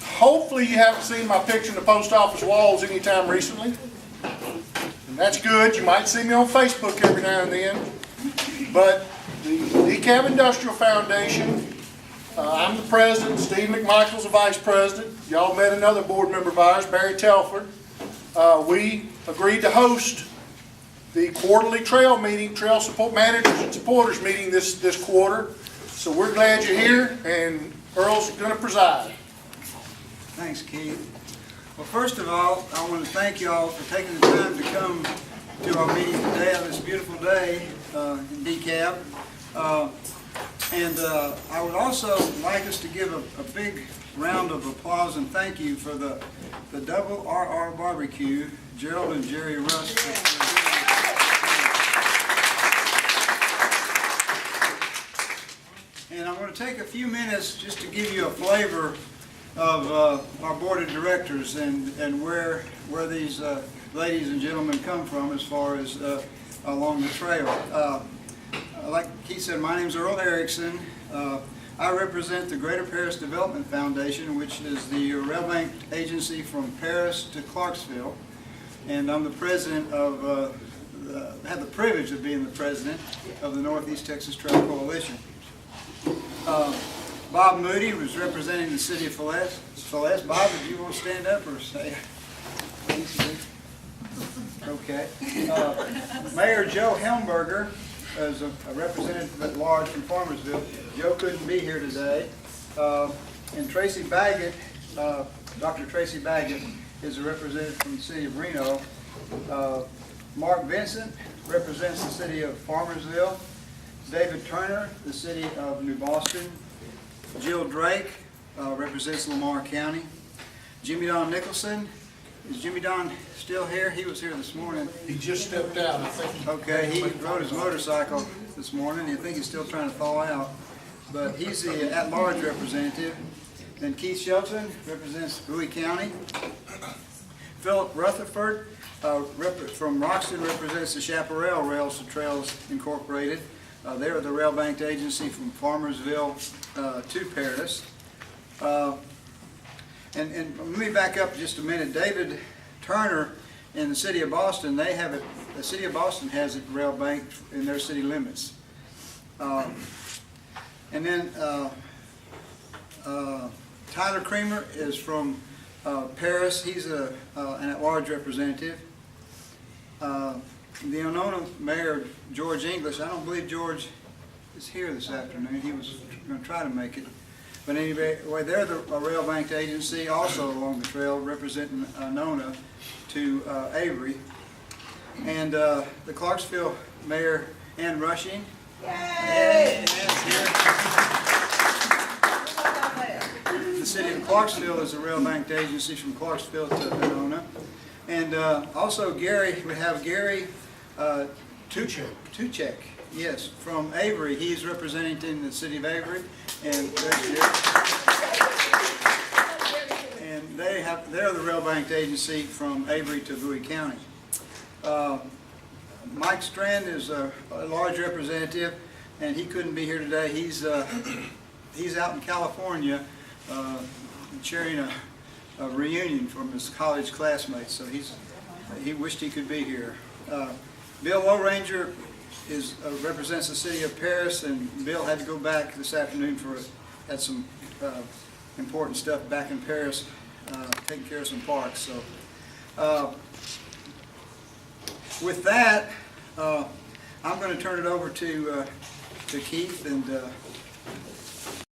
Hopefully you haven't seen my picture in the post office walls anytime recently. And that's good. You might see me on Facebook every now and then. But the DeKalb Industrial Foundation, I'm the president, Steve McMichael's the vice president. Y'all met another board member of ours, Barry Telford. We agreed to host the quarterly trail meeting, trail support managers and supporters meeting this quarter. So we're glad you're here, and Earl's going to preside. Thanks, Keith. Well, first of all, I want to thank you all for taking the time to come to our meeting today on this beautiful day in DeKalb. I would also like us to give a big round of applause and thank you for the double RR barbecue, Gerald and Jerry Russ. And I'm going to take a few minutes just to give you a flavor of our board of directors and where these ladies and gentlemen come from as far as along the trail. Like Keith said, my name is Earl Erickson. I represent the Greater Paris Development Foundation, which is the rail bank agency from Paris to Clarksville. And I'm the president of, have the privilege of being the president of the Northeast Texas Trail Coalition. Bob Moody was representing the city of Fillette. Bob, if you want to stand up or say, please do. Okay. Mayor Joe Helmberger is a representative at large from Farmersville. Joe couldn't be here today. And Tracy Baggett, Dr. Tracy Baggett, is a representative from the city of Reno. Mark Vincent represents the city of Farmersville. David Turner, the city of New Boston. Jill Drake represents Lamar County. Jimmy Don Nicholson. Is Jimmy Don still here? He was here this morning. He just stepped out, I think. Okay, he rode his motorcycle this morning. I think he's still trying to thaw out. But he's the at-large representative. Then Keith Shelton represents Bowie County. Philip Rutherford from Roxton represents the Chaparral Rails to Trails Incorporated. They're the rail banked agency from Farmersville to Paris. And let me back up just a minute. David Turner in the city of Boston, they have it. The city of Boston has it rail banked in their city limits. And then Tyler Creamer is from Paris. He's an at-large representative. The Onona Mayor, George English, I don't believe George is here this afternoon. He was going to try to make it. But anyway, they're the rail banked agency, also along the trail, representing Onona to Avery. And the Clarksville Mayor, Ann Rushing. Yay! The city of Clarksville is a rail banked agency from Clarksville to Onona. And also Gary, we have Gary Tuchek, yes, from Avery. He's representing the city of Avery, and they're the rail banked agency from Avery to Bowie County. Mike Strand is a large representative, and he couldn't be here today. He's out in California cheering a reunion from his college classmates, so he wished he could be here. Bill Lowranger represents the city of Paris, and Bill had to go back this afternoon had some important stuff back in Paris, taking care of some parks. So with that, I'm going to turn it over to Keith and